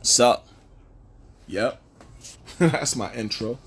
Sup? Yep. That's my intro.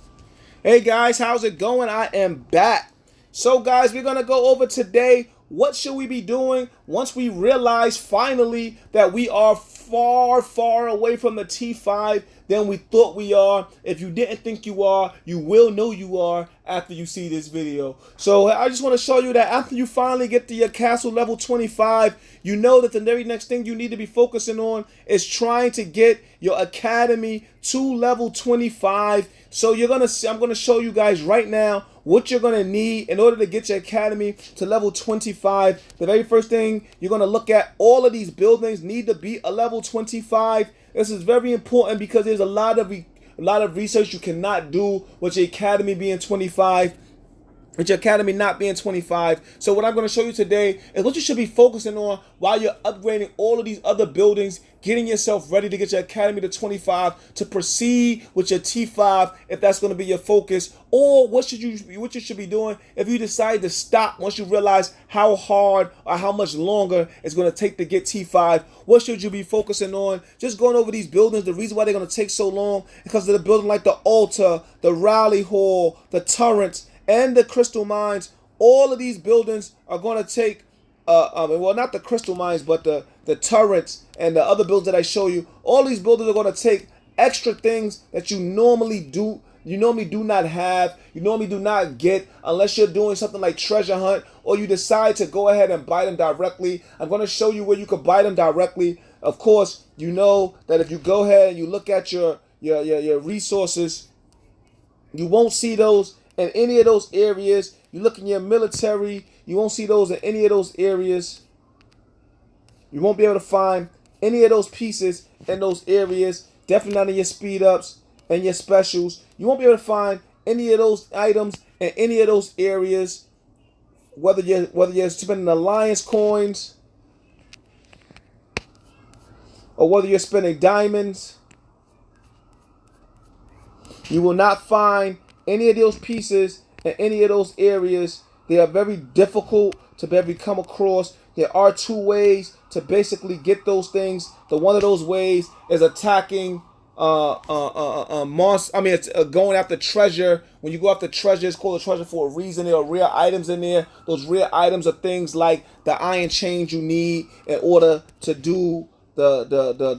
Hey guys, how's it going? I am back. So guys, we're going to go over today what should we be doing once we realize finally that we are far away from the T5 than we thought we are. If you didn't think you are, you will know you are after you see this video. So I just want to show you that after you finally get to your castle level 25, you know that the very next thing you need to be focusing on is trying to get your academy to level 25. So you're gonna see, I'm gonna show you guys right now what you're gonna need in order to get your academy to level 25. The very first thing you're gonna look at, all of these buildings need to be a level 25. This is very important because there's a lot of research you cannot do with your academy being 25. With your academy not being 25. So what I'm going to show you today is what you should be focusing on while you're upgrading all of these other buildings, getting yourself ready to get your academy to 25 to proceed with your T5 if that's going to be your focus, or what you should be doing if you decide to stop once you realize how hard or how much longer it's going to take to get T5. What should you be focusing on? Just going over these buildings. The reason why they're going to take so long is because of the building like the altar, the rally hall, the turrets, and the crystal mines. All of these buildings are going to take well, not the crystal mines, but the turrets and the other buildings that I show you. All these buildings are going to take extra things that you normally do not have, you normally do not get unless you're doing something like treasure hunt or you decide to go ahead and buy them directly. I'm going to show you where you could buy them directly. Of course, you know that if you go ahead and you look at your resources, you won't see those in any of those areas. You look in your military, you won't see those in any of those areas. You won't be able to find any of those pieces in those areas. Definitely not in your speed ups and your specials. You won't be able to find any of those items in any of those areas. Whether you're spending alliance coins or whether you're spending diamonds, you will not find any of those pieces in any of those areas. They are very difficult to come across. There are two ways to basically get those things. The one of those ways is attacking monster. I mean, it's going after treasure. When you go after treasure, it's called a treasure for a reason. There are rare items in there. Those rare items are things like the iron chains you need in order to do the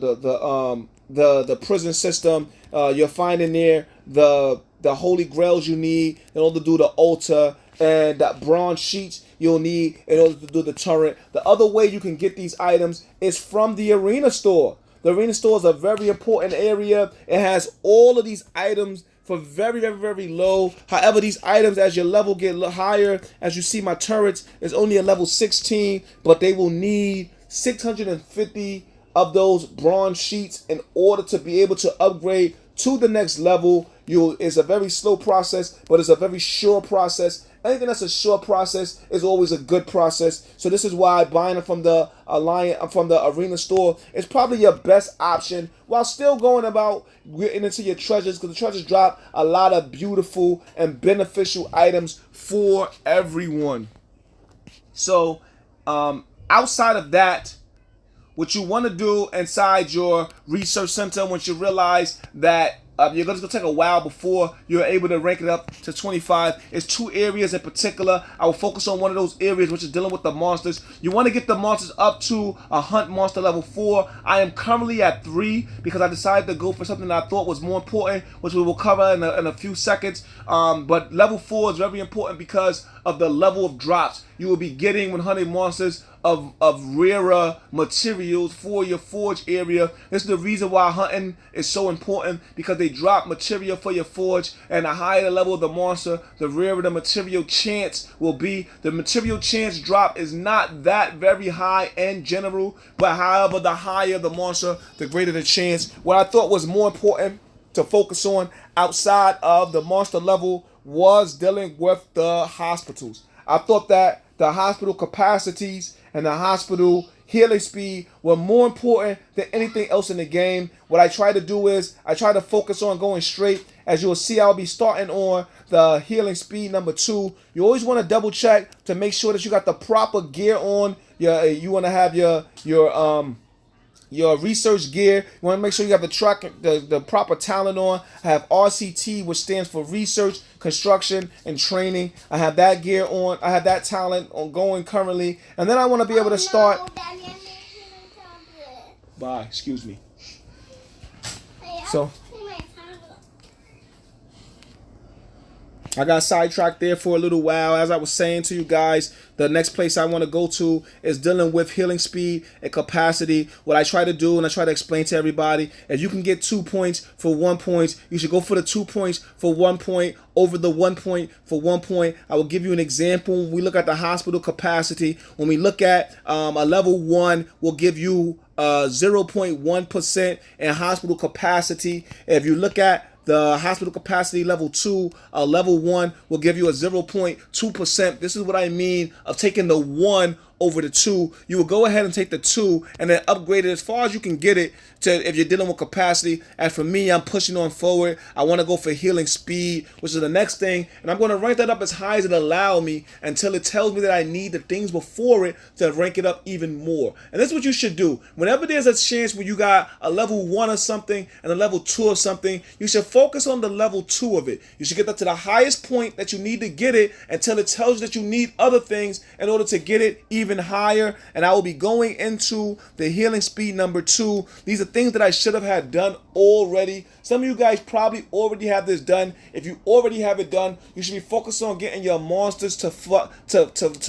prison system. You'll find in there the holy grails you need in order to do the altar, and that bronze sheets you'll need in order to do the turret. The other way you can get these items is from the arena store. The arena store is a very important area. It has all of these items for very low. However, these items, as your level get higher, as you see my turrets is only a level 16, but they will need 650 of those bronze sheets in order to be able to upgrade to the next level. It's a very slow process, but it's a very sure process. Anything that's a short process is always a good process. So this is why buying it from the arena store is probably your best option, while still going about getting into your treasures, because the treasures drop a lot of beautiful and beneficial items for everyone. So outside of that, what you want to do inside your research center, once you realize that you're going to take a while before you're able to rank it up to 25, is two areas in particular. I will focus on one of those areas, which is dealing with the monsters. You want to get the monsters up to a hunt monster level 4. I am currently at 3 because I decided to go for something that I thought was more important, which we will cover in a few seconds. But level 4 is very important because of the level of drops you will be getting when hunting monsters of rarer materials for your forge area. This is the reason why hunting is so important, because they drop material for your forge, and the higher the level of the monster, the rarer the material chance will be. The material chance drop is not that very high in general, but however, the higher the monster, the greater the chance. What I thought was more important to focus on outside of the monster level was dealing with the hospitals. I thought that the hospital capacities and the hospital healing speed were more important than anything else in the game. What I try to do is I try to focus on going straight. As you will see, I'll be starting on the healing speed number 2. You always want to double check to make sure that you got the proper gear on. You want to have your your research gear. You want to make sure you have the proper talent on. I have RCT, which stands for research, construction, and training. I have that gear on. I have that talent on going currently, and then I want to be able to start. Bye. Excuse me. So I got sidetracked there for a little while. As I was saying to you guys, the next place I want to go to is dealing with healing speed and capacity. What I try to do, and I try to explain to everybody, if you can get 2 points for 1 point, you should go for the 2 points for 1 point over the 1 point for 1 point. I will give you an example. When we look at the hospital capacity, when we look at a level 1, we'll give you 0.1% in hospital capacity. If you look at the hospital capacity level 2, level 1 will give you a 0.2%. This is what I mean of taking the 1 over the 2. You will go ahead and take the 2 and then upgrade it as far as you can get it to, if you're dealing with capacity. As for me, I'm pushing on forward. I want to go for healing speed, which is the next thing, and I'm going to rank that up as high as it allows me until it tells me that I need the things before it to rank it up even more. And that's what you should do. Whenever there's a chance where you got a level 1 of something and a level 2 of something, you should focus on the level 2 of it. You should get that to the highest point that you need to get it until it tells you that you need other things in order to get it even higher. And I will be going into the healing speed number 2. These are things that I should have had done already. Some of you guys probably already have this done. If you already have it done, you should be focused on getting your monsters to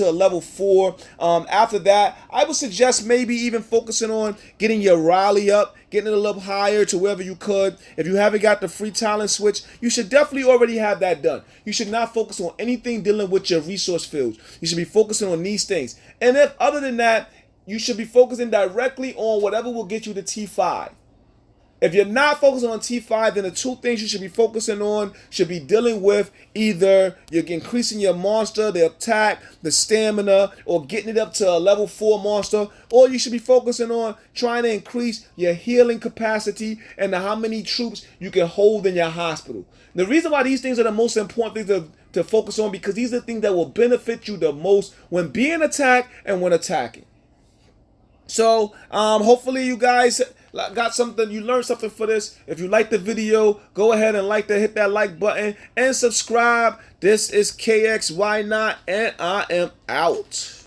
a level 4. After that, I would suggest maybe even focusing on getting your Raleigh up, getting it a little higher to wherever you could. If you haven't got the free talent switch, you should definitely already have that done. You should not focus on anything dealing with your resource fields. You should be focusing on these things. And if other than that, you should be focusing directly on whatever will get you to T5. If you're not focusing on T5, then the 2 things you should be focusing on should be dealing with either you're increasing your monster, the attack, the stamina, or getting it up to a level 4 monster, or you should be focusing on trying to increase your healing capacity and how many troops you can hold in your hospital. The reason why these things are the most important things to focus on, because these are the things that will benefit you the most when being attacked and when attacking. So hopefully you guys got something, you learned something for this. If you like the video, go ahead and hit that like button and subscribe. This is KX Why Not, and I am out.